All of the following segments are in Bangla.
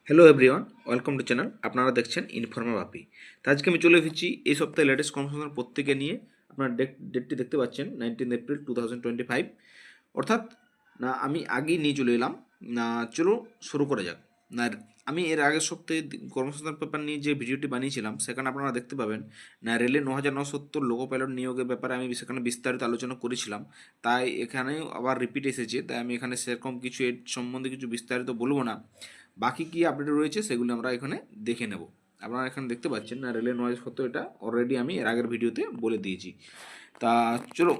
Hello everyone, welcome to channel. আপনারা দেখছেন ইনফর্মাল বাপি। তো আজকে আমি চলে এসেছি এই সপ্তাহে লেটেস্ট কর্মসংস্থান পত্রিকা নিয়ে। আপনারা ডেটটি দেখতে পাচ্ছেন 19 এপ্রিল 2025। অর্থাৎ না আমি আগেই নিয়ে চলে এলাম। না চলো শুরু করা যাক। না আমি এর আগের সপ্তাহে কর্মসংস্থান পেপার নিয়ে যে ভিডিওটি বানিয়েছিলাম সেখানে আপনারা দেখতে পাবেন না রেলে 9,970 লোকো পাইলট নিয়োগের ব্যাপারে আমি সেখানে বিস্তারিত আলোচনা করেছিলাম। তাই এখানেও আবার রিপিট এসেছে, তাই আমি এখানে সেরকম কিছু এর সম্বন্ধে কিছু বিস্তারিত বলবো না। বাকি কী আপডেট রয়েছে সেগুলো আমরা এখানে দেখে নেব। আপনারা এখানে দেখতে পাচ্ছেন না রেলের নয়েজ কত, এটা অলরেডি আমি এর আগের ভিডিওতে বলে দিয়েছি। তা চলো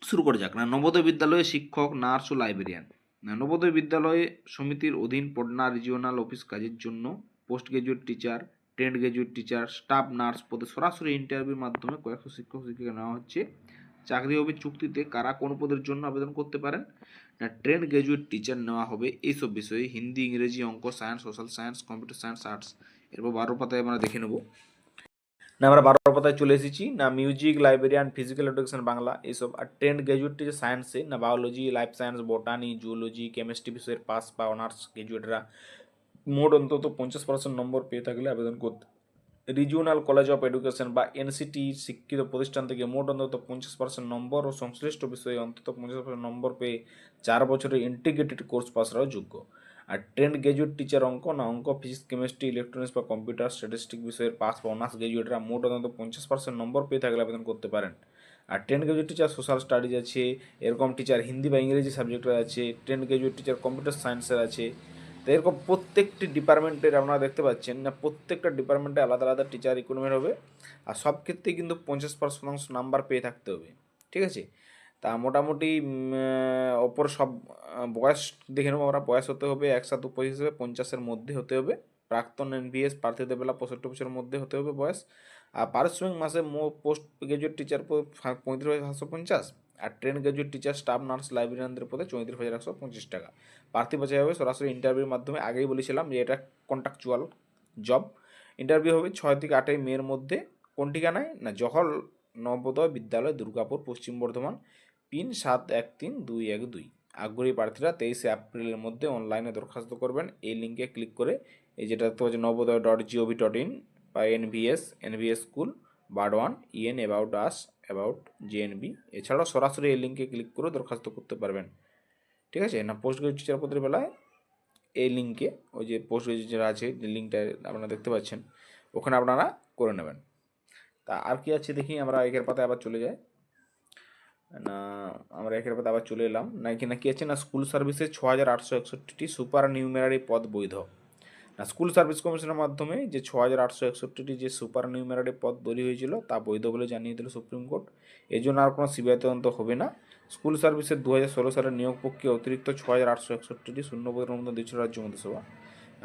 শুরু করা যাক। না নবোদয় বিদ্যালয়ে শিক্ষক, নার্স ও লাইব্রেরিয়ান। না নবোদয় বিদ্যালয়ে সমিতির অধীন পটনা রিজিওনাল অফিস কাজের জন্য post graduate teacher, trend graduate teacher, staff nurse পদে সরাসরি ইন্টারভিউর মাধ্যমে কয়েকশো শিক্ষক শিক্ষিকা নেওয়া হচ্ছে। চাকরি হবে চুক্তিতে। কারা কোন পদের জন্য আবেদন করতে পারেন? না ট্রেন্ড গ্রাজুয়েট টিচার নেওয়া হবে এইসব বিষয়ে: হিন্দি, ইংরেজি, অঙ্ক, science, social science, computer science, arts. এরপর 12 পাতায় আমরা দেখে নেব। না আমরা 12 পাতায় চলে এসেছি। না music, librarian, physical education, Bangla এইসব। আর ট্রেন্ড গ্র্যাজুয়েট টিচার সায়েন্সে না biology, life science, botany, zoology, chemistry বিষয়ের পাস বা অনার্স গ্র্যাজুয়েটরা মোট অন্তত 50% নম্বর পেয়ে থাকলে আবেদন করতে। রিজিওনাল কলেজ অফ এডুকেশন বা এনসিটি শিক্ষিত প্রতিষ্ঠান থেকে মোট অন্তত 50% নম্বর ও সংশ্লিষ্ট বিষয়ে অন্তত 50% নম্বর পেয়ে 4 বছরের ইন্টিগ্রেটেড কোর্স পাসরাও যোগ্য। আর ট্রেন্ড গ্র্যাজুয়েট টিচার অঙ্ক না অঙ্ক, ফিজিক্স, কেমিস্ট্রি, ইলেকট্রনিক্স বা কম্পিউটার স্ট্যাটিস্টিক বিষয়ের পাস বা অনার্স গ্র্যাজুয়েটরা মোট অন্তত 50% নম্বর পেয়ে থাকলে আবেদন করতে পারেন। আর trained graduate teacher social studies আছে, এরকম টিচার হিন্দি বা ইংরেজি সাবজেক্টের আছে, ট্রেন্ড গ্র্যাজুয়েট টিচার কম্পিউটার সায়েন্সের আছে। তো এরকম প্রত্যেকটি ডিপার্টমেন্টের আপনারা দেখতে পাচ্ছেন না প্রত্যেকটা ডিপার্টমেন্টে আলাদা আলাদা টিচার রিক্রুটমেন্ট হবে। আর সব ক্ষেত্রেই কিন্তু 50% নাম্বার পেয়ে থাকতে হবে। ঠিক আছে? তা মোটামুটি ওপর সব বয়স দেখে নেবো আমরা। বয়স হতে হবে 1/7 হিসেবে 50-এর মধ্যে হতে হবে। প্রাক্তন এনভিএস প্রার্থীদের বেলা 65 বছরের মধ্যে হতে হবে বয়স। আর পারিশ্রমিক মাসে পোস্ট গ্রাজুয়েট টিচার 35,750। আর trained graduate teacher, staff nurse, লাইব্রেরিয়ানদের পদে 34,125 টাকা। প্রার্থী বাছাই হবে সরাসরি ইন্টারভিউর মাধ্যমে। আগেই বলেছিলাম যে এটা কন্ট্রাকচুয়াল জব। ইন্টারভিউ হবে 6 থেকে 8 মের মধ্যে। কোন ঠিকানায়? না জহল নবোদয় বিদ্যালয়, দুর্গাপুর, পশ্চিম বর্ধমান, পিন 713212। আগ্রহী প্রার্থীরা 23 এপ্রিলের মধ্যে অনলাইনে দরখাস্ত করবেন এই লিঙ্কে ক্লিক করে। এই যেটা দেখতে পাচ্ছি নবোদয়.gov.in বা এনভিএস স্কুল, বার্ড 1, ইএন, অ্যাবাউট আস, অ্যাবাউট জেএনবি। এছাড়াও সরাসরি এই লিঙ্কে ক্লিক করে দরখাস্ত করতে পারবেন। ঠিক আছে? না পোস্ট গ্রাজুয়েট টিচার পদের বেলায় এই লিঙ্কে, ওই যে পোস্ট গ্রাজুয়েট আছে যে লিঙ্কটা আপনারা দেখতে পাচ্ছেন, ওখানে আপনারা করে নেবেন। তা আর কি আছে দেখি। আমরা একের পাতায় আবার চলে যাই। না আমরা একের পাতায় আবার চলে এলাম। না কি আছে না স্কুল সার্ভিসে 6,861টি সুপার নিউমেরারি পদ বৈধ। না স্কুল সার্ভিস কমিশনের মাধ্যমে যে 6,861টি যে সুপার নিউমেরারি পদ তৈরি হয়েছিল তা বৈধ বলে জানিয়ে দিল সুপ্রিম কোর্ট। এই জন্য আর কোনো সিবিআই তদন্ত হবে না। স্কুল সার্ভিসের 2016 সালের নিয়োগ প্রক্রিয়া অতিরিক্ত 6,861টি শূন্যপদের অনুমোদন দিয়েছিল রাজ্য মন্ত্রিসভা।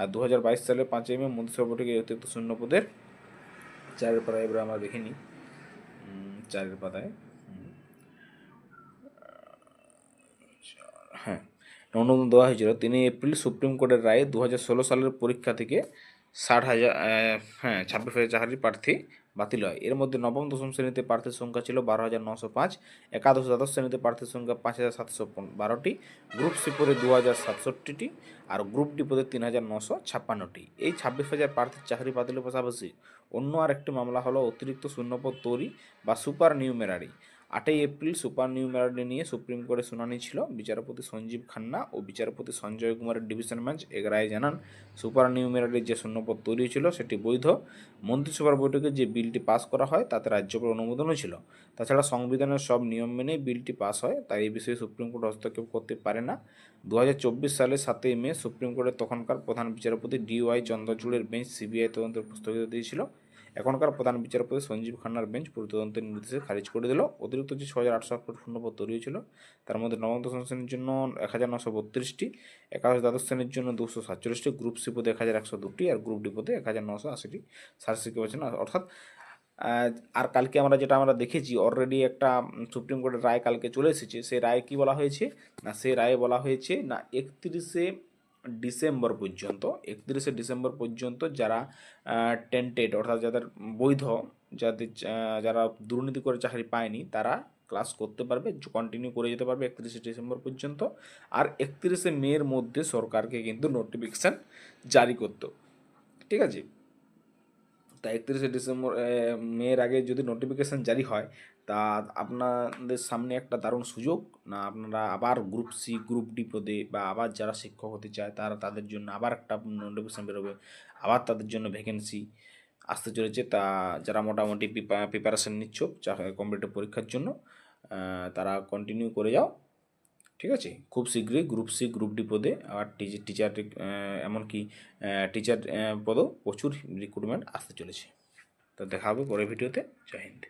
আর 2022 সালের 5 মে মন্ত্রিসভা বৈঠকে অতিরিক্ত শূন্যপদের 4-এর পাতায় এবার আমরা দেখিনি। 4-এর পাতায় হ্যাঁ অনুমোদন দেওয়া হয়েছিল 3 এপ্রিল। সুপ্রিম কোর্টের রায়ে 2016 সালের পরীক্ষা থেকে 26,000 চাকরির প্রার্থী বাতিল হয়। এর মধ্যে নবম দশম শ্রেণীতে প্রার্থীর সংখ্যা ছিল 12,905, একাদশ দ্বাদশ শ্রেণীতে প্রার্থীর সংখ্যা 5,712টি, গ্রুপ সি পদে 2,067টি আর গ্রুপ ডি পদে 3,956টি। এই 26,000 প্রার্থীর চাকরি বাতিলের পাশাপাশি অন্য আর একটি মামলা হলো অতিরিক্ত শূন্যপদ তৈরি বা super numerary. 8 April super numerary নিয়ে সুপ্রিম কোর্টে শুনানি ছিল। বিচারপতি সঞ্জীব খান্না ও বিচারপতি সঞ্জয় কুমারের ডিভিশন বেঞ্চ এক রায়ে জানান সুপার নিউমেরারির যে শূন্যপদ তৈরি ছিল সেটি বৈধ। মন্ত্রিসভার বৈঠকে যে বিলটি পাস করা হয় তাতে রাজ্যপাল অনুমোদনও ছিল। তাছাড়া সংবিধানের সব নিয়ম মেনেই বিলটি পাস হয়, তাই এই বিষয়ে সুপ্রিম কোর্ট হস্তক্ষেপ করতে পারে না। 2024 সালের 7 মে সুপ্রিম কোর্টের তখনকার প্রধান বিচারপতি DY চন্দ্রচূড়ের বেঞ্চ সিবিআই তদন্তের স্থগিত দিয়েছিল। এখনকার প্রধান বিচারপতি সঞ্জীব খান্নার বেঞ্চ পুরো তদন্তের নির্দেশে খারিজ করে দিল। অতিরিক্ত যে 6,800 শূন্যপদ তৈরি হয়েছিল তার মধ্যে নবম দশম শ্রেণীর জন্য 1,932টি, একাদশ দ্বাদশ শ্রেণীর জন্য 247টি, গ্রুপ সি পদে 1,102টি আর গ্রুপ ডি পদে 1,980টি সার্সিকে পাচ্ছেন। অর্থাৎ আর কালকে আমরা দেখেছি অলরেডি একটা সুপ্রিম কোর্টের রায় কালকে চলে এসেছে। সেই রায়ে কী বলা হয়েছে না সেই রায়ে বলা হয়েছে না 31শে ডিসেম্বর পর্যন্ত যারা টেন্টেড অর্থাৎ যাদের বৈধ, যারা দুর্নীতি করে চাকরি পায়নি তারা ক্লাস করতে পারবে, কন্টিনিউ করে যেতে পারবে 31শে ডিসেম্বর পর্যন্ত। আর 31শে মের মধ্যে সরকারকে কিন্তু নোটিফিকেশান জারি করতো, ঠিক আছে। তা 31শে ডিসেম্বর মের আগে যদি নোটিফিকেশান জারি হয়, তা আপনাদের সামনে একটা দারুণ সুযোগ, না আপনারা আবার গ্রুপ সি গ্রুপ ডি পদে বা আবার যারা শিক্ষক হতে চায় তারা তাদের জন্য আবার একটা নোটিফিকেশান বেরোবে, আবার তাদের জন্য ভ্যাকেন্সি আসতে চলেছে। তা যারা মোটামুটি প্রিপারেশান নিচ্ছ কম্পিটিটিভ পরীক্ষার জন্য, তারা কন্টিনিউ করে যাও, ঠিক আছে। খুব শীঘ্রই গ্রুপ সি গ্রুপ ডি পদে আর টিচার এমনকি টিচার পদেও প্রচুর রিক্রুটমেন্ট আসতে চলেছে। তো দেখা হবে পরের ভিডিওতে। জয় হিন্দ।